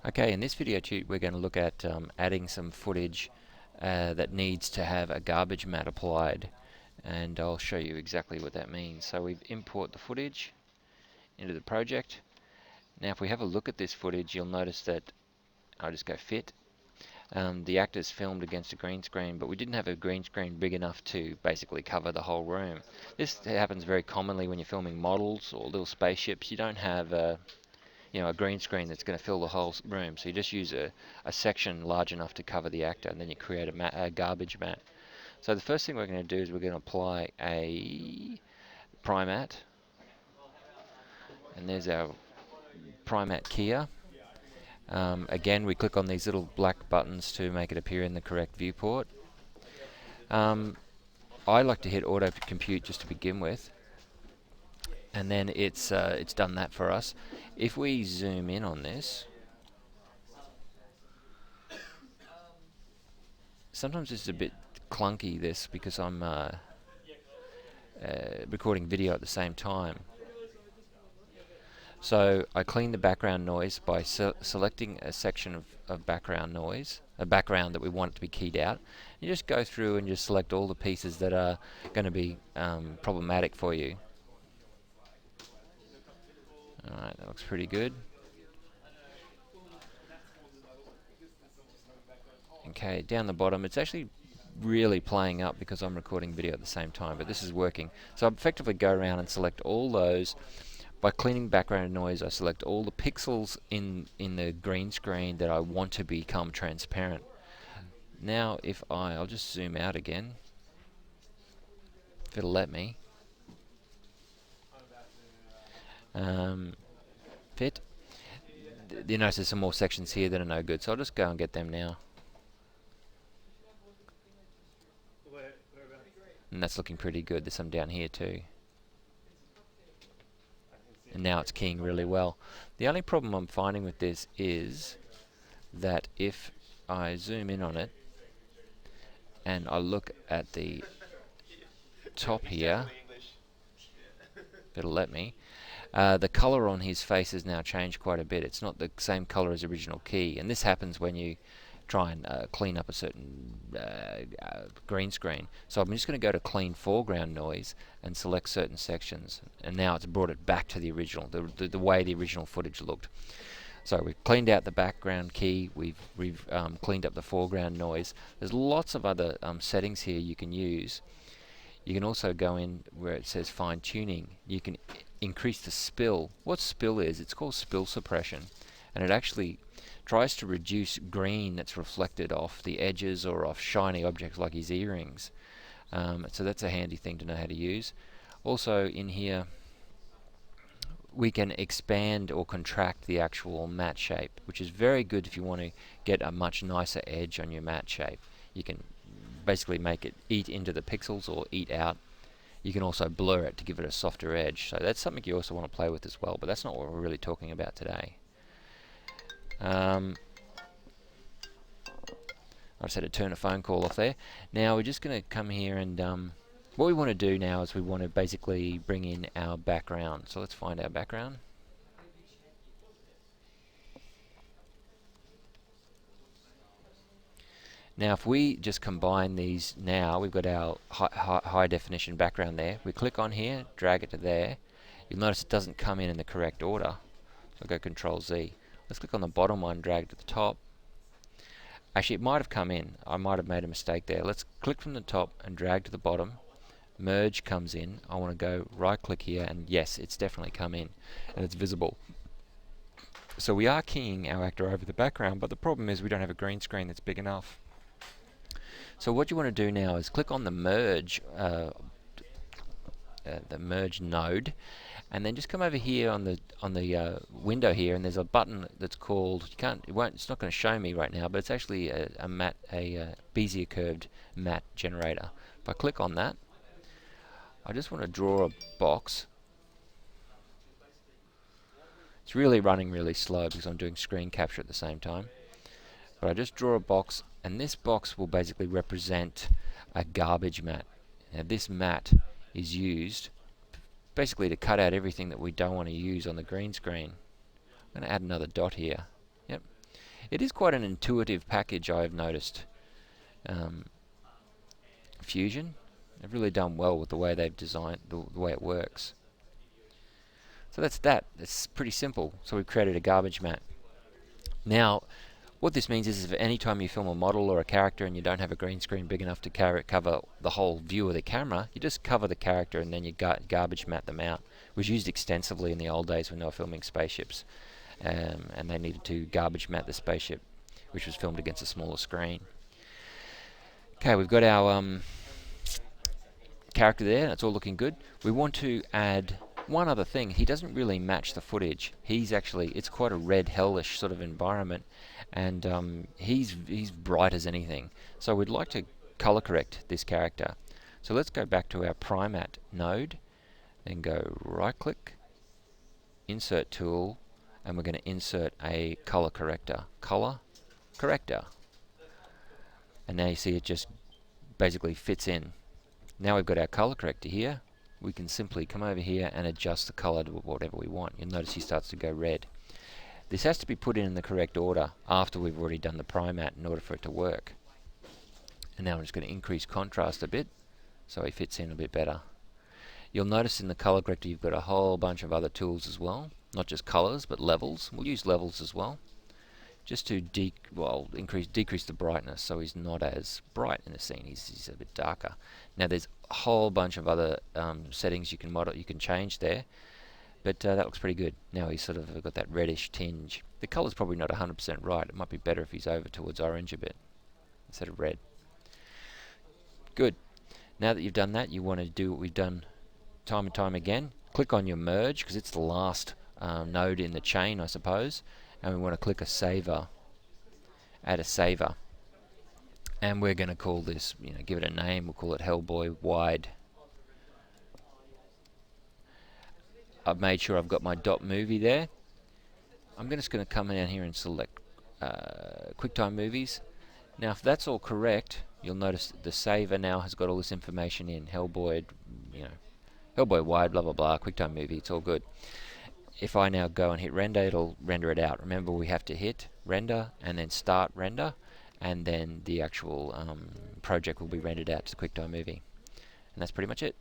Okay, in this video we're going to look at adding some footage that needs to have a garbage mat applied, and I'll show you exactly what that means. So we import the footage into the project. Now if we have a look at this footage, you'll notice that I'll just go fit. The actor's filmed against a green screen, but we didn't have a green screen big enough to basically cover the whole room. This happens very commonly when you're filming models or little spaceships. You don't have a green screen that's going to fill the whole room. So you just use a section large enough to cover the actor, and then you create a garbage mat. So the first thing we're going to do is we're going to apply a Primat, and there's our Primat Kia. Again, we click on these little black buttons to make it appear in the correct viewport. I like to hit auto compute just to begin with, and then it's done that for us. If we zoom in on this, sometimes it's a bit clunky because I'm recording video at the same time. So I clean the background noise by selecting a section of background noise, a background that we want to be keyed out. You just go through and just select all the pieces that are going to be problematic for you. Alright, that looks pretty good. Okay, down the bottom, it's actually really playing up because I'm recording video at the same time, but this is working. So I effectively go around and select all those. By cleaning background noise, I select all the pixels in the green screen that I want to become transparent. Now if I'll just zoom out again, if it'll let me. Fit. You notice there's some more sections here that are no good, so I'll just go and get them now. And that's looking pretty good. There's some down here too. And now it's keying really well. The only problem I'm finding with this is that if I zoom in on it and I look at the top here, if it'll let me, the color on his face has now changed quite a bit. It's not the same color as original key, and this happens when you try and clean up a certain green screen. So I'm just going to go to clean foreground noise and select certain sections, and now it's brought it back to the original, the way the original footage looked. So we've cleaned out the background key, we've cleaned up the foreground noise. There's lots of other settings here you can use. You can also go in where it says fine tuning. You can increase the spill. What spill is? It's called spill suppression, and it actually tries to reduce green that's reflected off the edges or off shiny objects like his earrings. So that's a handy thing to know how to use. Also in here we can expand or contract the actual matte shape, which is very good if you want to get a much nicer edge on your matte shape. You can basically make it eat into the pixels or eat out. You can also blur it to give it a softer edge. So that's something you also want to play with as well, but that's not what we're really talking about today. I just had to turn a phone call off there. Now we're just going to come here and what we want to do now is we want to basically bring in our background. So let's find our background. Now if we just combine these now, we've got our high definition background there. We click on here, drag it to there. You'll notice it doesn't come in the correct order. So I'll go Control Z. Let's click on the bottom one, drag it to the top. Actually, it might have come in. I might have made a mistake there. Let's click from the top and drag to the bottom. Merge comes in. I want to go right click here, and yes, it's definitely come in and it's visible. So we are keying our actor over the background, but the problem is we don't have a green screen that's big enough. So what you want to do now is click on the merge node, and then just come over here on the window here, and there's a button that's called, it's not going to show me right now, but it's actually a Bezier curved matte generator. If I click on that, I just want to draw a box. It's really running really slow because I'm doing screen capture at the same time, but I just draw a box, and this box will basically represent a garbage mat. Now this mat is used basically to cut out everything that we don't want to use on the green screen. I'm going to add another dot here. Yep. It is quite an intuitive package, I've noticed. Fusion, they've really done well with the way they've designed the way it works. So that's that. It's pretty simple. So we've created a garbage matte. Now, what this means is if any time you film a model or a character and you don't have a green screen big enough to cover the whole view of the camera, you just cover the character and then you garbage matte them out. It was used extensively in the old days when they were filming spaceships, and they needed to garbage matte the spaceship, which was filmed against a smaller screen. Okay, we've got our character there, and it's all looking good. We want to add one other thing. He doesn't really match the footage. It's quite a red, hellish sort of environment, and he's bright as anything. So we'd like to color correct this character. So let's go back to our Primat node, then go right click, insert tool, and we're going to insert a color corrector. Color corrector. And now you see it just basically fits in. Now we've got our color corrector here. We can simply come over here and adjust the color to whatever we want. You'll notice he starts to go red. This has to be put in the correct order after we've already done the Primat in order for it to work. And now I'm just going to increase contrast a bit so he fits in a bit better. You'll notice in the color corrector you've got a whole bunch of other tools as well, not just colors but levels. We'll use levels as well, just to decrease the brightness so he's not as bright in the scene. He's a bit darker. Now there's a whole bunch of other settings you can change there, but that looks pretty good. Now he's sort of got that reddish tinge. The color's probably not 100% right. It might be better if he's over towards orange a bit instead of red. Good. Now that you've done that, you want to do what we've done time and time again. Click on your merge, because it's the last node in the chain, I suppose, and we want to click a saver, add a saver, and we're going to call this, give it a name. We'll call it Hellboy Wide. I've made sure I've got my .movie there. I'm just going to come down here and select QuickTime Movies. Now if that's all correct, you'll notice the saver now has got all this information in. Hellboy, Hellboy Wide, blah blah blah, QuickTime Movie, it's all good. If I now go and hit render, it'll render it out. Remember, we have to hit render and then start render, and then the actual project will be rendered out to the QuickTime Movie. And that's pretty much it.